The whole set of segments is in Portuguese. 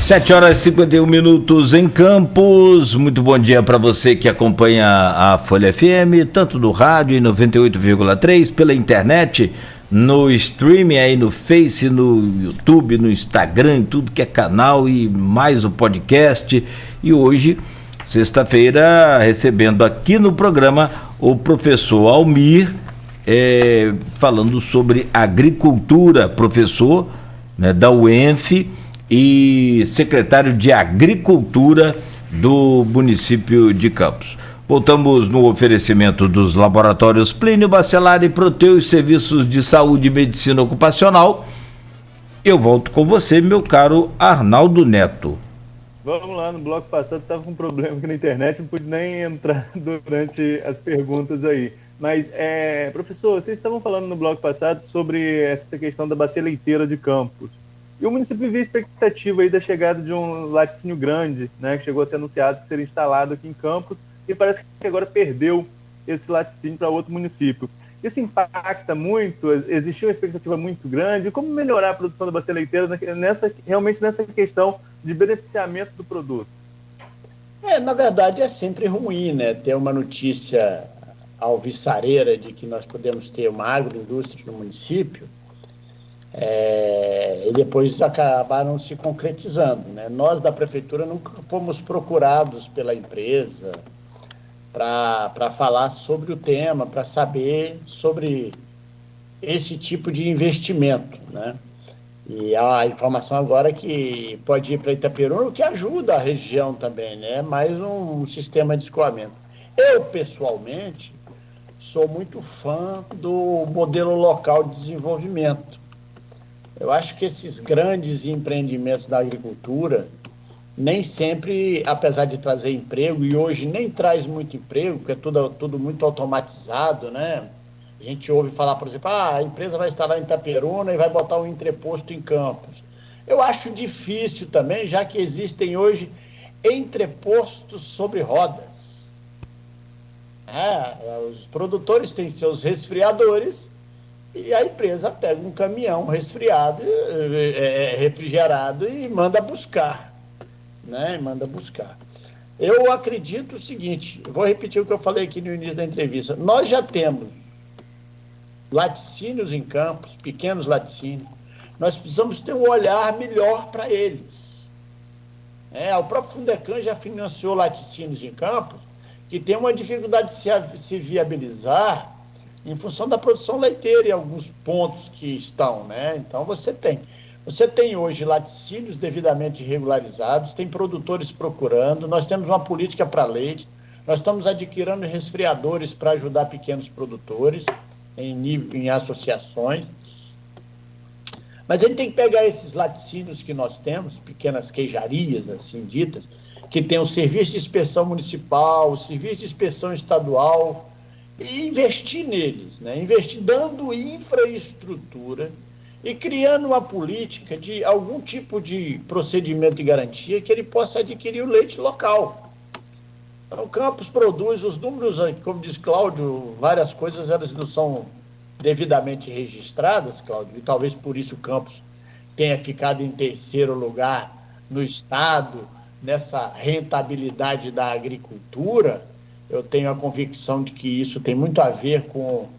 7h51 em Campos. Muito bom dia para você que acompanha a Folha FM, tanto no rádio em 98,3, pela internet, no streaming aí no Face, no YouTube, no Instagram, tudo que é canal e mais o podcast. E hoje, sexta-feira, recebendo aqui no programa o professor Almir, falando sobre agricultura, professor, né, da UENF e secretário de Agricultura do município de Campos. Voltamos no oferecimento dos laboratórios Plínio Bacelar e Proteus, serviços de saúde e medicina ocupacional. Eu volto com você, meu caro Arnaldo Neto. Vamos lá, no bloco passado estava com um problema aqui na internet, não pude nem entrar durante as perguntas aí. Mas, professor, vocês estavam falando no bloco passado sobre essa questão da bacia leiteira de Campos. E o município vivia a expectativa aí da chegada de um laticínio grande, né, que chegou a ser anunciado que seria instalado aqui em Campos, e parece que agora perdeu esse laticínio para outro município. Isso impacta muito? Existia uma expectativa muito grande? Como melhorar a produção da bacia leiteira realmente nessa questão de beneficiamento do produto? Na verdade, é sempre ruim, né, ter uma notícia alvissareira de que nós podemos ter uma agroindústria no município, e depois acabaram se concretizando, né? Nós da prefeitura nunca fomos procurados pela empresa para falar sobre o tema, para saber sobre esse tipo de investimento, né? E a informação agora é que pode ir para Itaperuna, o que ajuda a região também, né? Mais um sistema de escoamento. Eu, pessoalmente, sou muito fã do modelo local de desenvolvimento. Eu acho que esses grandes empreendimentos da agricultura, nem sempre, apesar de trazer emprego, e hoje nem traz muito emprego, porque é tudo muito automatizado, né? A gente ouve falar, por exemplo, a empresa vai instalar em Itaperuna e vai botar um entreposto em Campos. Eu acho difícil também, já que existem hoje entrepostos sobre rodas. Os produtores têm seus resfriadores, e a empresa pega um caminhão resfriado, refrigerado e manda buscar, né? Eu acredito o seguinte, vou repetir o que eu falei aqui no início da entrevista. Nós já temos laticínios em Campos, pequenos laticínios. Nós precisamos ter um olhar melhor para eles. O próprio Fundecan já financiou laticínios em Campos, que tem uma dificuldade de se viabilizar em função da produção leiteira em alguns pontos que estão, né? Então você tem hoje laticínios devidamente regularizados, tem produtores procurando, nós temos uma política para leite, nós estamos adquirindo resfriadores para ajudar pequenos produtores em associações. Mas a gente tem que pegar esses laticínios que nós temos, pequenas queijarias, assim ditas, que tem o serviço de inspeção municipal, o serviço de inspeção estadual, e investir neles, né? Investir dando infraestrutura e criando uma política de algum tipo de procedimento de garantia que ele possa adquirir o leite local. Então, Campos produz os números, como diz Cláudio, várias coisas elas não são devidamente registradas, Cláudio, e talvez por isso Campos tenha ficado em terceiro lugar no estado nessa rentabilidade da agricultura. Eu tenho a convicção de que isso tem muito a ver com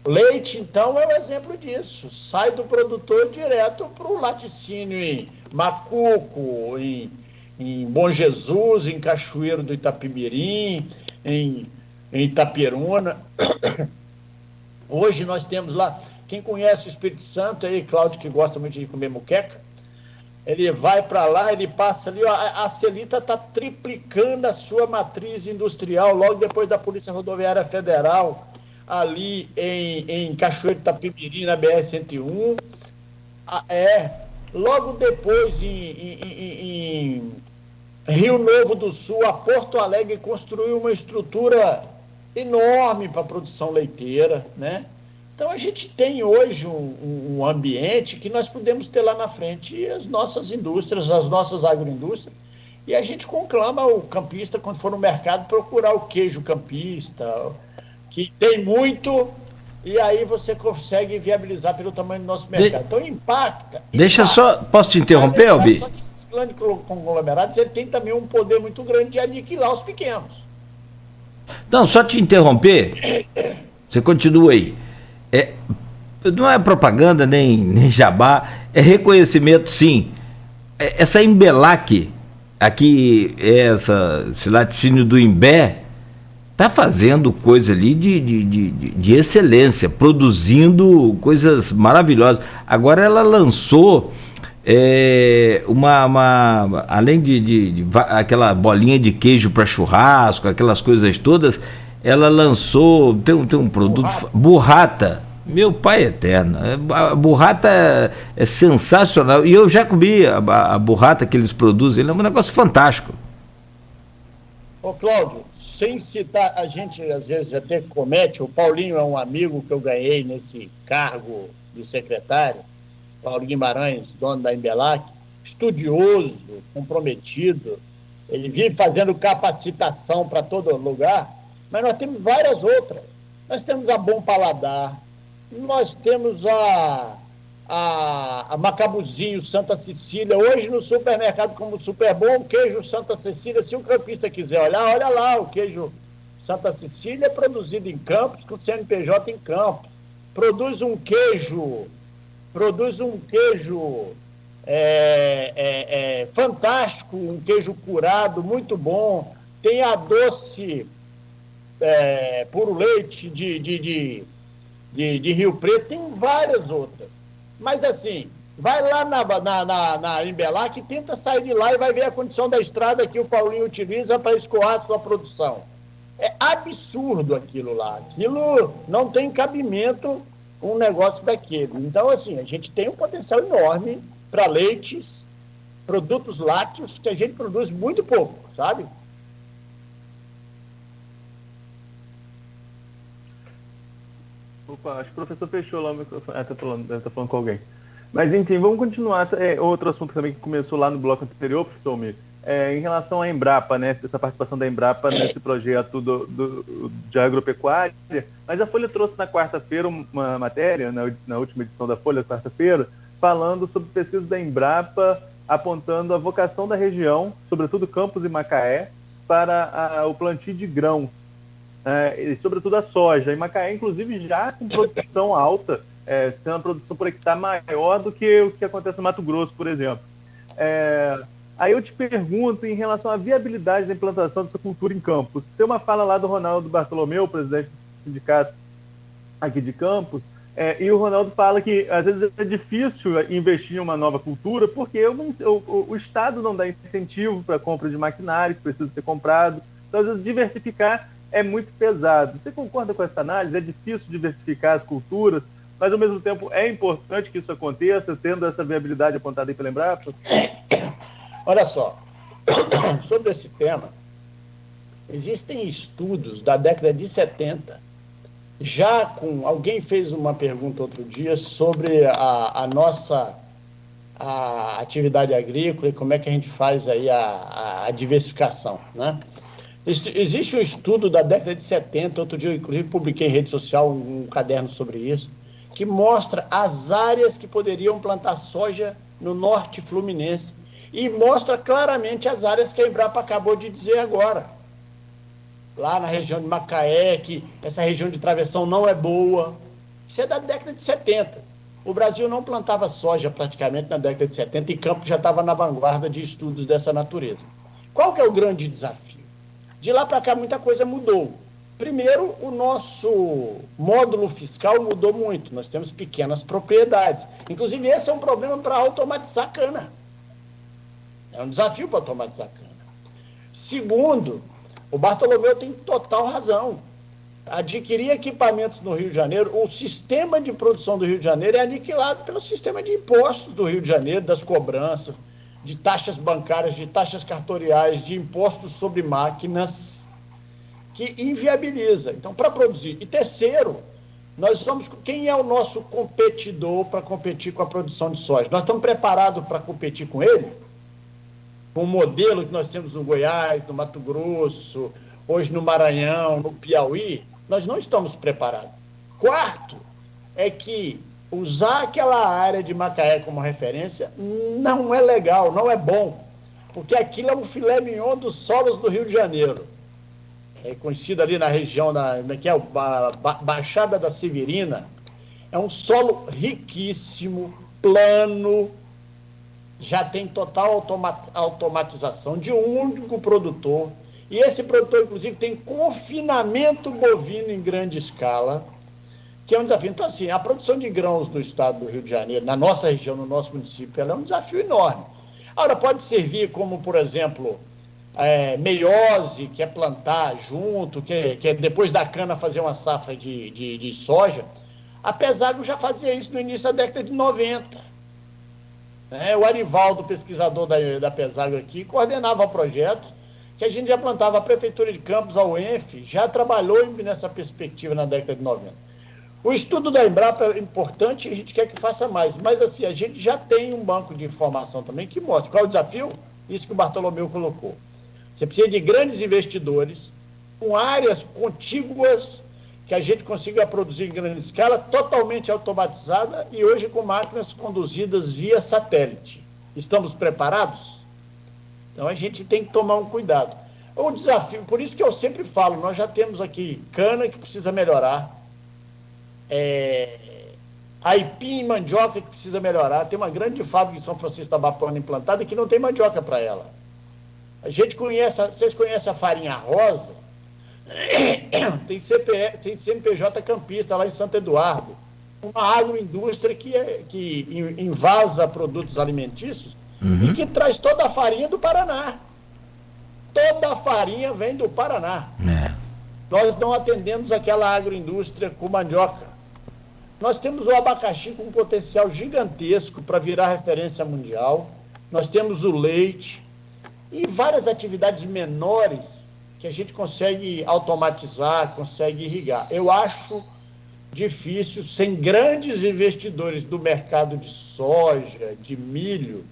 leite, então é um exemplo disso. Sai do produtor direto para o laticínio em Macuco, em Bom Jesus, em Cachoeiro do Itapemirim, em Itaperuna. Hoje nós temos lá, quem conhece o Espírito Santo, aí, Cláudio, que gosta muito de comer muqueca, ele vai para lá, ele passa ali, a Celita está triplicando a sua matriz industrial, logo depois da Polícia Rodoviária Federal, ali em Cachoeiro de Itapemirim, na BR-101. Logo depois, em Rio Novo do Sul, a Porto Alegre construiu uma estrutura enorme para a produção leiteira, né? Então, a gente tem hoje um ambiente que nós podemos ter lá na frente as nossas indústrias, as nossas agroindústrias, e a gente conclama o campista, quando for no mercado, procurar o queijo campista, que tem muito, e aí você consegue viabilizar pelo tamanho do nosso mercado. Então, impacta. Só, posso te interromper, Albi? Só que esses grandes conglomerados ele tem também um poder muito grande de aniquilar os pequenos. Não, só te interromper, você continua aí. Não é propaganda nem jabá, é reconhecimento, sim. Essa Embelac, aqui, esse laticínio do Imbé, está fazendo coisa ali de excelência, produzindo coisas maravilhosas. Agora ela lançou além de aquela bolinha de queijo para churrasco, aquelas coisas todas, ela lançou, tem um produto, burrata. Meu pai eterno, a burrata é sensacional, e eu já comi a burrata que eles produzem, é um negócio fantástico. Ô Cláudio, sem citar, a gente às vezes até comete, o Paulinho é um amigo que eu ganhei nesse cargo de secretário, Paulo Guimarães, dono da Embelac, estudioso, comprometido, ele vive fazendo capacitação para todo lugar, mas nós temos várias outras. Nós temos a Bom Paladar, nós temos a Macabuzinho Santa Cecília, hoje no supermercado como Super Bom, queijo Santa Cecília, se o campista quiser olhar, olha lá, o queijo Santa Cecília é produzido em Campos, com CNPJ em Campos, produz um queijo fantástico, um queijo curado, muito bom, tem a doce puro leite de Rio Preto, tem várias outras. Mas, assim, vai lá na Embelac e tenta sair de lá e vai ver a condição da estrada que o Paulinho utiliza para escoar a sua produção. É absurdo aquilo lá. Aquilo não tem cabimento um negócio daquele. Então, assim, a gente tem um potencial enorme para leites, produtos lácteos, que a gente produz muito pouco, sabe? Opa, acho que o professor fechou lá o microfone. Tá falando com alguém. Mas, enfim, vamos continuar. Outro assunto também que começou lá no bloco anterior, professor Almir, em relação à Embrapa, né? Essa participação da Embrapa nesse projeto de agropecuária. Mas a Folha trouxe na quarta-feira uma matéria, na última edição da Folha, quarta-feira, falando sobre pesquisa da Embrapa, apontando a vocação da região, sobretudo Campos e Macaé, para o plantio de grãos. E sobretudo a soja. E Macaé, inclusive, já com produção alta, sendo uma produção por hectare maior do que o que acontece no Mato Grosso, por exemplo. Aí eu te pergunto em relação à viabilidade da implantação dessa cultura em Campos. Tem uma fala lá do Ronaldo Bartolomeu, presidente do sindicato aqui de Campos, e o Ronaldo fala que às vezes é difícil investir em uma nova cultura porque o Estado não dá incentivo para a compra de maquinário que precisa ser comprado. Então, às vezes, diversificar é muito pesado. Você concorda com essa análise? É difícil diversificar as culturas, mas ao mesmo tempo é importante que isso aconteça, tendo essa viabilidade apontada aí pela Embrapa? Olha só, sobre esse tema, existem estudos da década de 70, alguém fez uma pergunta outro dia sobre a nossa atividade agrícola e como é que a gente faz aí a diversificação, né? Existe um estudo da década de 70, outro dia eu inclusive publiquei em rede social um caderno sobre isso, que mostra as áreas que poderiam plantar soja no norte fluminense e mostra claramente as áreas que a Embrapa acabou de dizer agora. Lá na região de Macaé, que essa região de travessão não é boa. Isso é da década de 70. O Brasil não plantava soja praticamente na década de 70 e Campos já estava na vanguarda de estudos dessa natureza. Qual que é o grande desafio? De lá para cá muita coisa mudou. Primeiro, o nosso módulo fiscal mudou muito. Nós temos pequenas propriedades. Inclusive, esse é um problema para automatizar a cana. É um desafio para automatizar a cana. Segundo, o Bartolomeu tem total razão. Adquirir equipamentos no Rio de Janeiro, o sistema de produção do Rio de Janeiro é aniquilado pelo sistema de impostos do Rio de Janeiro, das cobranças, de taxas bancárias, de taxas cartoriais, de impostos sobre máquinas, que inviabiliza. Então, para produzir. E terceiro, quem é o nosso competidor para competir com a produção de soja? Nós estamos preparados para competir com ele? Com o modelo que nós temos no Goiás, no Mato Grosso, hoje no Maranhão, no Piauí? Nós não estamos preparados. Quarto, é que usar aquela área de Macaé como referência não é legal, não é bom. porque aquilo é um filé mignon dos solos do Rio de Janeiro. É conhecido ali na região, que é a Baixada da Severina. É um solo riquíssimo, plano, já tem total automatização de um único produtor. E esse produtor, inclusive, tem confinamento bovino em grande escala, que é um desafio. Então, assim, a produção de grãos no estado do Rio de Janeiro, na nossa região, no nosso município, ela é um desafio enorme. Agora, pode servir como, por exemplo, meiose, que é plantar junto, que é depois da cana fazer uma safra de soja. A Pesago já fazia isso no início da década de 90. O Arivaldo, pesquisador da Pesago aqui, coordenava projetos que a gente já plantava. A Prefeitura de Campos, a UENF, já trabalhou nessa perspectiva na década de 90. O estudo da Embrapa é importante e a gente quer que faça mais. Mas, assim, a gente já tem um banco de informação também que mostra. Qual é o desafio? Isso que o Bartolomeu colocou. Você precisa de grandes investidores, com áreas contíguas, que a gente consiga produzir em grande escala, totalmente automatizada e hoje com máquinas conduzidas via satélite. Estamos preparados? Então, a gente tem que tomar um cuidado. O desafio, por isso que eu sempre falo, nós já temos aqui cana que precisa melhorar, aipim e mandioca que precisa melhorar. Tem uma grande fábrica em São Francisco da Bapana implantada que não tem mandioca para ela. A gente conhece, vocês conhecem a farinha rosa? Tem CNPJ campista lá em Santo Eduardo, uma agroindústria que invasa produtos alimentícios e que traz toda a farinha do Paraná. Toda a farinha vem do Paraná. Nós não atendemos aquela agroindústria com mandioca. Nós temos o abacaxi com um potencial gigantesco para virar referência mundial. Nós temos o leite e várias atividades menores que a gente consegue automatizar, consegue irrigar. Eu acho difícil, sem grandes investidores do mercado de soja, de milho,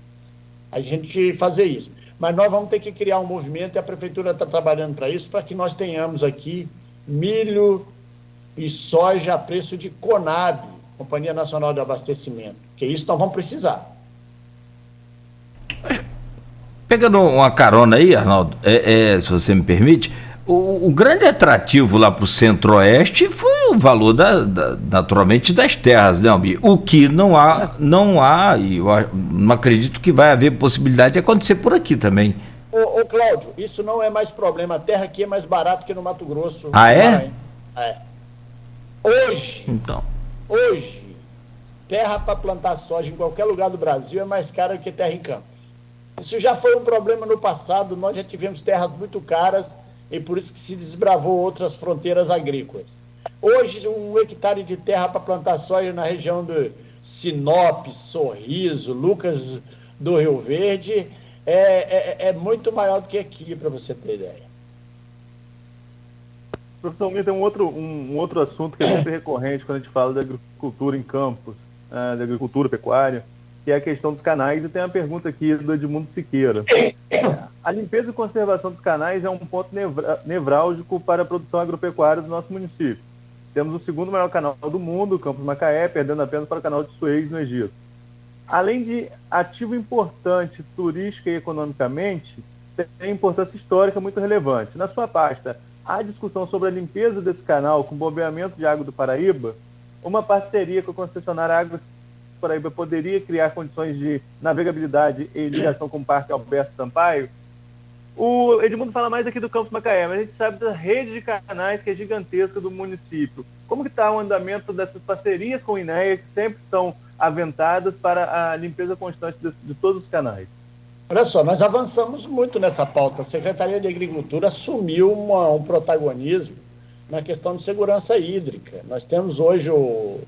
a gente fazer isso. Mas nós vamos ter que criar um movimento e a Prefeitura está trabalhando para isso, para que nós tenhamos aqui milho e soja a preço de Conab, Companhia Nacional de Abastecimento, que isso nós vamos precisar. Pegando uma carona aí, Arnaldo, se você me permite, o grande atrativo lá para o Centro-Oeste foi o valor, naturalmente, das terras, né, Almir? O que não há, e eu não acredito que vai haver possibilidade de acontecer por aqui também. Ô Cláudio, isso não é mais problema. A terra aqui é mais barata que no Mato Grosso. Ah, é? Hoje, terra para plantar soja em qualquer lugar do Brasil é mais cara do que terra em campo. Isso já foi um problema no passado, nós já tivemos terras muito caras e por isso que se desbravou outras fronteiras agrícolas. Hoje, um hectare de terra para plantar soja na região de Sinop, Sorriso, Lucas do Rio Verde, é muito maior do que aqui, para você ter ideia. Professor Almir, tem um outro assunto que é sempre recorrente quando a gente fala da agricultura em campos, da agricultura pecuária, que é a questão dos canais, e tem uma pergunta aqui do Edmundo Siqueira. A limpeza e conservação dos canais é um ponto nevrálgico para a produção agropecuária do nosso município. Temos o segundo maior canal do mundo, o Campos Macaé, perdendo apenas para o canal de Suez, no Egito. Além de ativo importante turística e economicamente, tem importância histórica muito relevante. Na sua pasta, há discussão sobre a limpeza desse canal com bombeamento de água do Paraíba? Uma parceria com a concessionária Água Paraíba poderia criar condições de navegabilidade e ligação com o Parque Alberto Sampaio? O Edmundo fala mais aqui do Campos Macaé, mas a gente sabe da rede de canais que é gigantesca do município. Como que está o andamento dessas parcerias com o INEA, que sempre são aventadas para a limpeza constante de todos os canais? Olha só, nós avançamos muito nessa pauta. A Secretaria de Agricultura assumiu um protagonismo na questão de segurança hídrica. Nós temos hoje o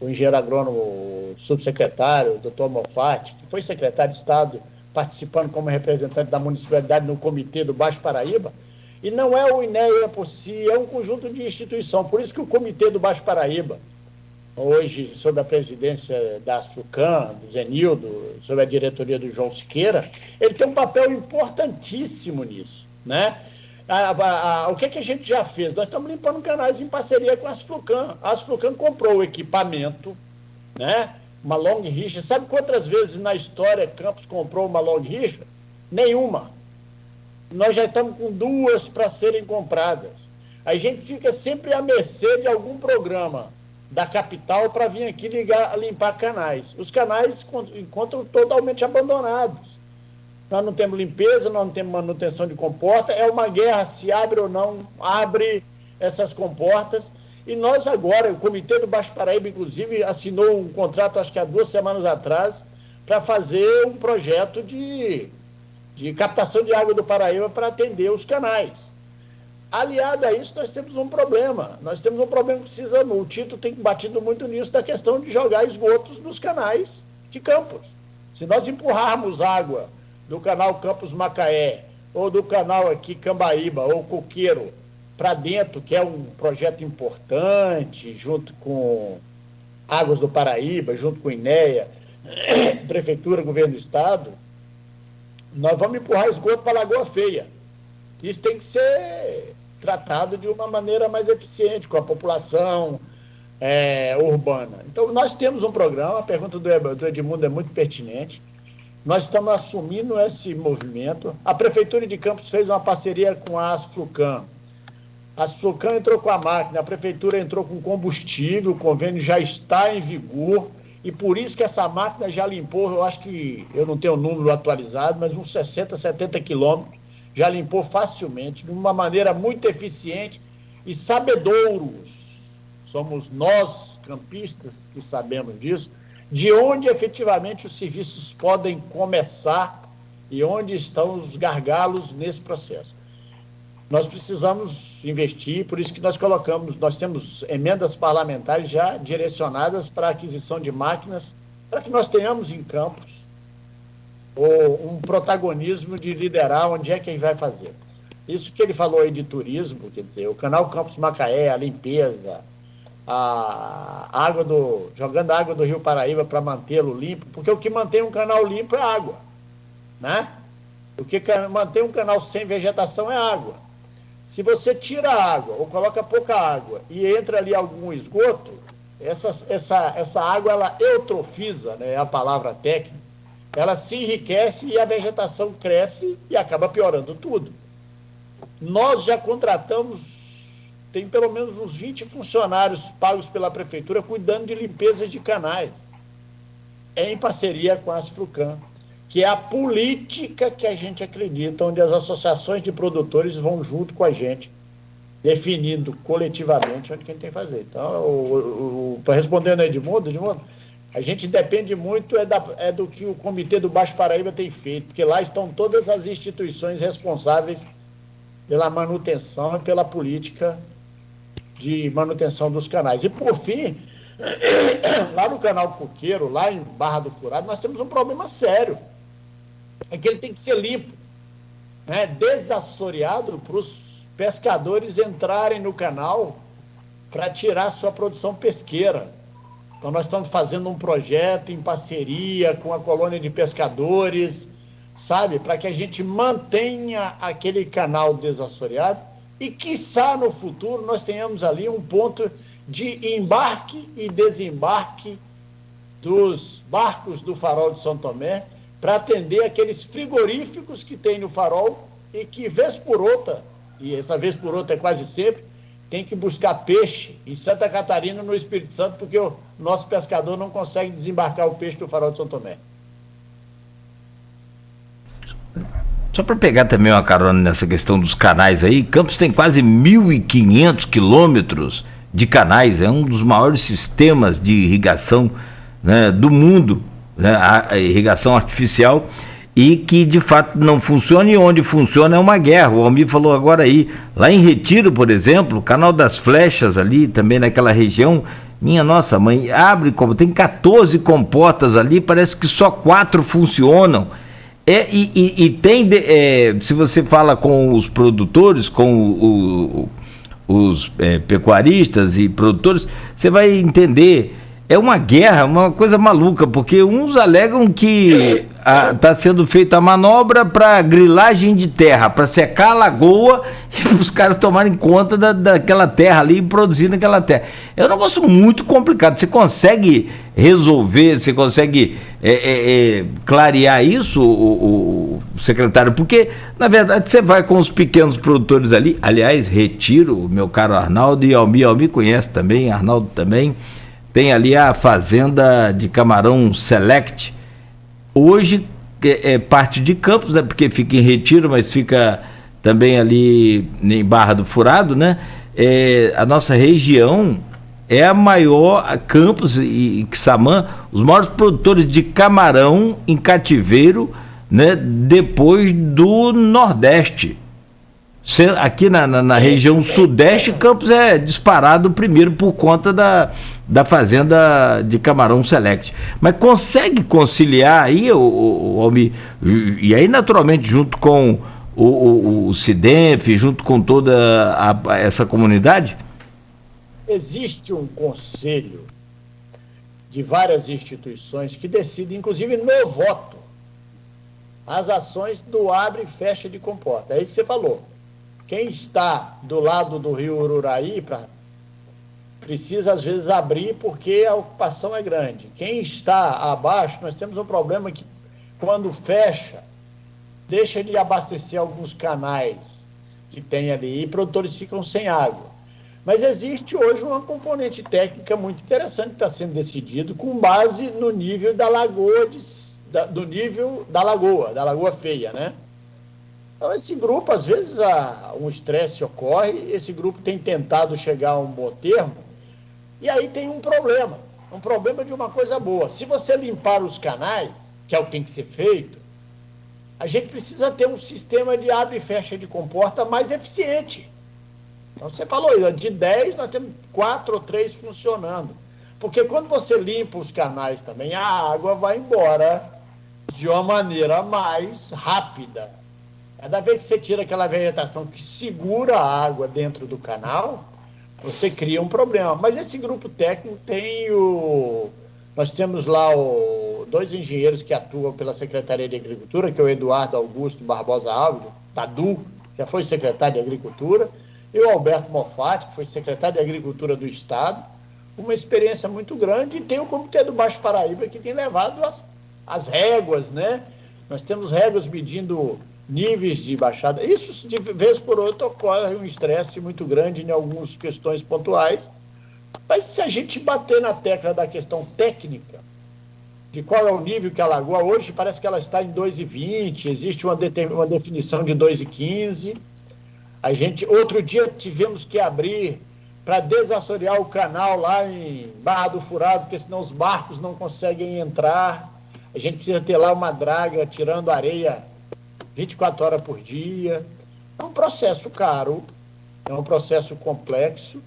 engenheiro agrônomo, o subsecretário, o doutor Mofatti, que foi secretário de Estado, participando como representante da municipalidade no comitê do Baixo Paraíba, e não é o INEA por si, é um conjunto de instituição. Por isso que o comitê do Baixo Paraíba, hoje sob a presidência da Asflucan, do Zenildo, sob a diretoria do João Siqueira, ele tem um papel importantíssimo nisso, né? O que a gente já fez? Nós estamos limpando canais em parceria com a Asflucan. A Asflucan comprou o equipamento, né? Uma long rixa. Sabe quantas vezes na história Campos comprou uma long rixa? Nenhuma. Nós já estamos com 2 para serem compradas. A gente fica sempre à mercê de algum programa da capital para vir aqui limpar canais. Os canais encontram totalmente abandonados. Nós não temos limpeza, nós não temos manutenção de comporta, é uma guerra se abre ou não abre essas comportas. E nós agora, o Comitê do Baixo Paraíba, inclusive, assinou um contrato, acho que há 2 semanas atrás, para fazer um projeto de captação de água do Paraíba para atender os canais. Aliado a isso, nós temos um problema. Nós temos um problema que precisamos. O Tito tem batido muito nisso, da questão de jogar esgotos nos canais de Campos. Se nós empurrarmos água do canal Campos Macaé, ou do canal aqui Cambaíba, ou Coqueiro, para dentro, que é um projeto importante, junto com Águas do Paraíba, junto com INEA, Prefeitura, Governo do Estado, nós vamos empurrar esgoto para a Lagoa Feia. Isso tem que ser tratado de uma maneira mais eficiente, com a população urbana. Então, nós temos um programa, a pergunta do Edmundo é muito pertinente, nós estamos assumindo esse movimento. A Prefeitura de Campos fez uma parceria com a Asflucan. A Asflucan entrou com a máquina, a Prefeitura entrou com combustível, o convênio já está em vigor, e por isso que essa máquina já limpou, eu acho que, eu não tenho o número atualizado, mas uns 60, 70 quilômetros, já limpou facilmente, de uma maneira muito eficiente e sabedouros. Somos nós, campistas, que sabemos disso, de onde efetivamente os serviços podem começar e onde estão os gargalos nesse processo. Nós precisamos investir, por isso que nós temos emendas parlamentares já direcionadas para a aquisição de máquinas, para que nós tenhamos em Campos um protagonismo de liderar onde é que ele vai fazer. Isso que ele falou aí de turismo, quer dizer, o canal Campos Macaé, a limpeza, jogando a água do Rio Paraíba para mantê-lo limpo, porque o que mantém um canal limpo é água, né? O que mantém um canal sem vegetação é água. Se você tira a água ou coloca pouca água e entra ali algum esgoto, essa água ela eutrofiza, né, é a palavra técnica, ela se enriquece e a vegetação cresce e acaba piorando tudo. Nós já contratamos, tem pelo menos uns 20 funcionários pagos pela Prefeitura cuidando de limpezas de canais, em parceria com a Asflucan, que é a política que a gente acredita, onde as associações de produtores vão junto com a gente, definindo coletivamente onde quem tem que fazer. Então, respondendo a Edmundo, a gente depende muito do que o Comitê do Baixo Paraíba tem feito, porque lá estão todas as instituições responsáveis pela manutenção e pela política de manutenção dos canais. E, por fim, lá no canal Coqueiro, lá em Barra do Furado, nós temos um problema sério. É que ele tem que ser limpo, né? Desassoreado para os pescadores entrarem no canal para tirar sua produção pesqueira. Então, nós estamos fazendo um projeto em parceria com a colônia de pescadores, sabe? Para que a gente mantenha aquele canal desassoreado e, quiçá, no futuro, nós tenhamos ali um ponto de embarque e desembarque dos barcos do Farol de São Tomé para atender aqueles frigoríficos que tem no Farol e que, vez por outra, e essa vez por outra é quase sempre, tem que buscar peixe em Santa Catarina, no Espírito Santo, porque o nosso pescador não consegue desembarcar o peixe do Farol de São Tomé. Só para pegar também uma carona nessa questão dos canais aí, Campos tem quase 1.500 quilômetros de canais, é um dos maiores sistemas de irrigação, né, do mundo, né, a irrigação artificial, e que de fato não funciona, e onde funciona é uma guerra. O Almir falou agora aí, lá em Retiro, por exemplo, o Canal das Flechas ali, também naquela região, minha nossa mãe, tem 14 comportas ali, parece que só 4 funcionam. Se você fala com os produtores, com os pecuaristas e produtores, você vai entender, é uma guerra, uma coisa maluca, porque uns alegam que Está sendo feita a manobra para grilagem de terra, para secar a lagoa e os caras tomarem conta daquela terra ali e produzir naquela terra. É um negócio muito complicado. Você consegue resolver, você consegue clarear isso, o secretário? Porque, na verdade, você vai com os pequenos produtores ali. Aliás, Retiro, meu caro Arnaldo, e Almir conhece também, Arnaldo também. Tem ali a fazenda de camarão Select. Hoje é parte de Campos, né? Porque fica em Retiro, mas fica também ali em Barra do Furado, né? A nossa região é a maior, Campos e Quissamã, os maiores produtores de camarão em cativeiro, né? Depois do Nordeste. Aqui na região Sudeste, Campos é disparado primeiro por conta da fazenda de camarão Select. Mas consegue conciliar aí, Almir, e aí naturalmente junto com o Cidenf, junto com toda essa comunidade? Existe um conselho de várias instituições que decidem, inclusive no voto, as ações do abre e fecha de comporta. É isso que você falou. Quem está do lado do rio Ururaí precisa, às vezes, abrir porque a ocupação é grande. Quem está abaixo, nós temos um problema que, quando fecha, deixa de abastecer alguns canais que tem ali e produtores ficam sem água. Mas existe hoje uma componente técnica muito interessante que está sendo decidido com base no nível da lagoa, do nível da lagoa feia, né? Então, esse grupo, às vezes, um estresse ocorre, esse grupo tem tentado chegar a um bom termo, e aí tem um problema de uma coisa boa. Se você limpar os canais, que é o que tem que ser feito, a gente precisa ter um sistema de abre e fecha de comporta mais eficiente. Então, você falou, de 10, nós temos 4 ou 3 funcionando. Porque quando você limpa os canais também, a água vai embora de uma maneira mais rápida. Cada vez que você tira aquela vegetação que segura a água dentro do canal, você cria um problema. Mas esse grupo técnico tem nós temos lá 2 engenheiros que atuam pela Secretaria de Agricultura, que é o Eduardo Augusto Barbosa Alves, Tadu, que já foi secretário de Agricultura, e o Alberto Moffatti, que foi secretário de Agricultura do Estado, uma experiência muito grande, e tem o Comitê do Baixo Paraíba, que tem levado as réguas, né? Nós temos réguas medindo níveis de baixada. Isso, de vez por outra, ocorre um estresse muito grande em algumas questões pontuais, mas se a gente bater na tecla da questão técnica, de qual é o nível que a lagoa hoje, parece que ela está em 2,20, existe uma definição de 2,15. Outro dia tivemos que abrir para desassorear o canal lá em Barra do Furado, porque senão os barcos não conseguem entrar. A gente precisa ter lá uma draga tirando areia 24 horas por dia. É um processo caro, é um processo complexo,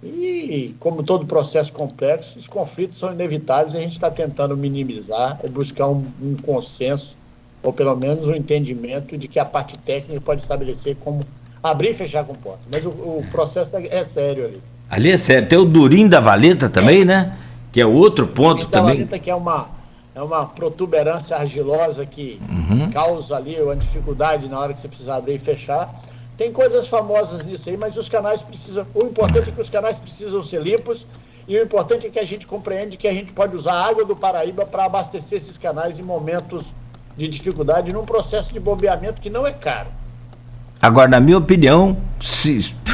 e, como todo processo complexo, os conflitos são inevitáveis, e a gente está tentando minimizar, buscar um consenso, ou pelo menos um entendimento de que a parte técnica pode estabelecer como abrir e fechar a comporta. Mas o processo é sério ali. Ali é sério. Tem o Durim da Valeta também, né? Que é outro ponto também. Da Valeta, que é uma protuberância argilosa que causa ali uma dificuldade na hora que você precisa abrir e fechar. Tem coisas famosas nisso aí, mas os canais precisam... O importante é que os canais precisam ser limpos, e o importante é que a gente compreende que a gente pode usar a água do Paraíba para abastecer esses canais em momentos de dificuldade, num processo de bombeamento que não é caro. Agora, na minha opinião,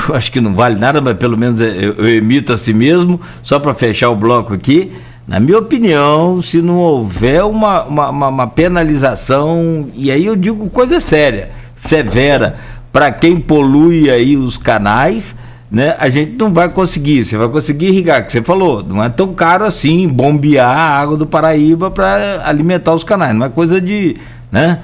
eu acho que não vale nada, mas pelo menos eu emito a si mesmo, só para fechar o bloco aqui. Na minha opinião, se não houver uma penalização, e aí eu digo coisa séria, severa, para quem polui aí os canais, né, a gente não vai conseguir. Você vai conseguir irrigar, que você falou, não é tão caro assim bombear a água do Paraíba para alimentar os canais, não é coisa de, né?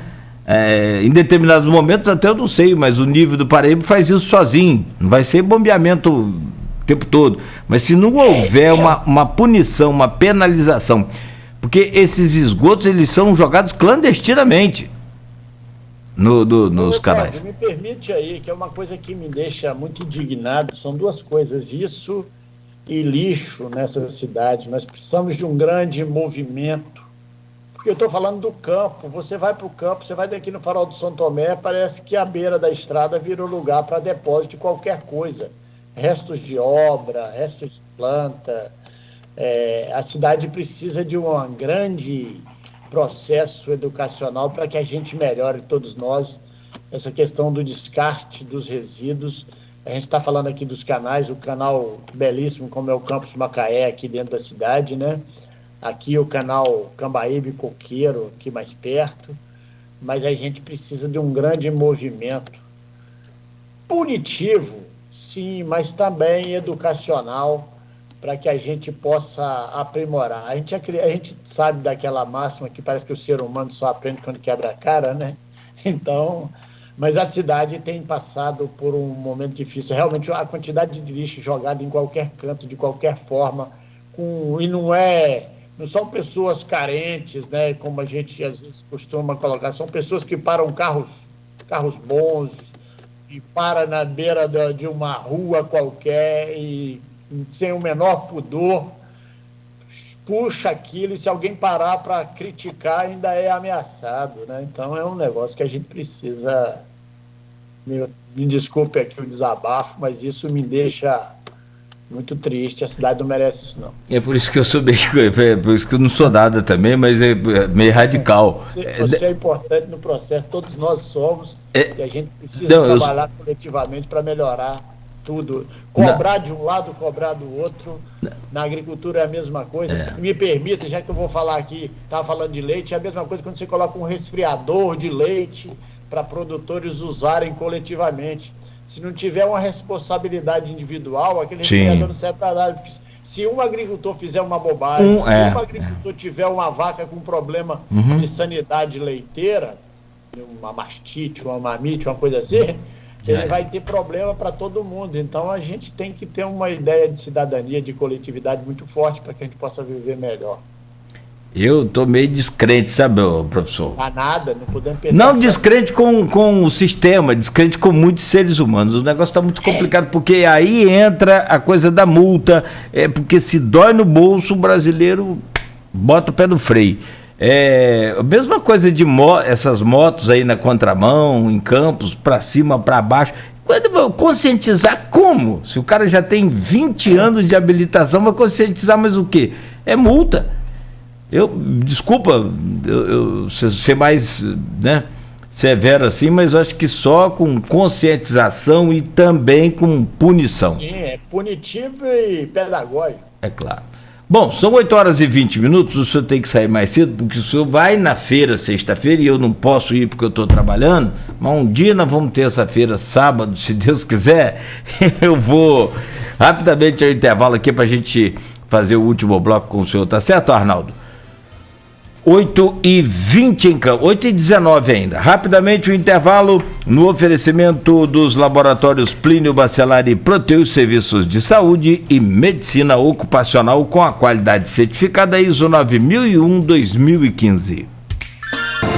Em determinados momentos até eu não sei, mas o nível do Paraíba faz isso sozinho, não vai ser bombeamento o tempo todo, mas se não houver uma punição, uma penalização, porque esses esgotos eles são jogados clandestinamente nos canais. Me permite aí, que é uma coisa que me deixa muito indignado, são 2 coisas, isso e lixo nessa cidade. Nós precisamos de um grande movimento, Eu estou falando do campo. Você vai para o campo, você vai daqui no Farol do São Tomé, parece que a beira da estrada virou lugar para depósito de qualquer coisa. Restos de obra, restos de planta. A cidade precisa de um grande processo educacional para que a gente melhore, todos nós, essa questão do descarte dos resíduos. A gente está falando aqui dos canais, o canal belíssimo como é o Campus Macaé aqui dentro da cidade, né? Aqui o canal Cambaíbe Coqueiro, aqui mais perto, mas a gente precisa de um grande movimento punitivo, sim, mas também educacional, para que a gente possa aprimorar. A gente sabe daquela máxima que parece que o ser humano só aprende quando quebra a cara, né? Então, mas a cidade tem passado por um momento difícil. Realmente, a quantidade de lixo jogado em qualquer canto, de qualquer forma, e não são pessoas carentes, né, como a gente às vezes costuma colocar, são pessoas que param carros bons, e param na beira de uma rua qualquer e sem o menor pudor, puxa aquilo e se alguém parar para criticar ainda é ameaçado, né? Então é um negócio que a gente precisa, me desculpe aqui o desabafo, mas isso me deixa muito triste, a cidade não merece isso não. É por isso que eu sou bem, por isso que eu não sou nada também, mas é meio radical. Você é importante no processo, todos nós somos, e a gente precisa trabalhar coletivamente para melhorar tudo. Cobrar de um lado, cobrar do outro. Na agricultura é a mesma coisa. Me permita, já que eu vou falar aqui, estava falando de leite, é a mesma coisa quando você coloca um resfriador de leite para produtores usarem coletivamente. Se não tiver uma responsabilidade individual, aquele resfriador não serve para nada. Se um agricultor fizer uma bobagem, se um agricultor tiver uma vaca com problema de sanidade leiteira, uma mastite, uma mamite, uma coisa assim, ele vai ter problema para todo mundo. Então a gente tem que ter uma ideia de cidadania, de coletividade muito forte para que a gente possa viver melhor. Eu tô meio descrente, sabe, professor? Nada, não podemos perder. Não descrente com o sistema, descrente com muitos seres humanos. O negócio está muito complicado, porque aí entra a coisa da multa, porque se dói no bolso, o brasileiro bota o pé no freio. A mesma coisa de essas motos aí na contramão, em campos, para cima, para baixo. Conscientizar como? Se o cara já tem 20 anos de habilitação, vai conscientizar mais o quê? É multa. Desculpa eu ser mais, né, severo assim, mas eu acho que só com conscientização e também com punição. Sim, é punitivo e pedagógico. É claro. Bom, são 8h20, o senhor tem que sair mais cedo, porque o senhor vai na feira sexta-feira e eu não posso ir porque eu estou trabalhando, mas um dia nós vamos ter essa feira sábado, se Deus quiser. Eu vou rapidamente ao intervalo aqui para a gente fazer o último bloco com o senhor, tá certo, Arnaldo? 8h20 em campo, 8h19 ainda. Rapidamente o intervalo no oferecimento dos laboratórios Plínio Bacelar e Proteus, serviços de saúde e medicina ocupacional com a qualidade certificada ISO 9001-2015.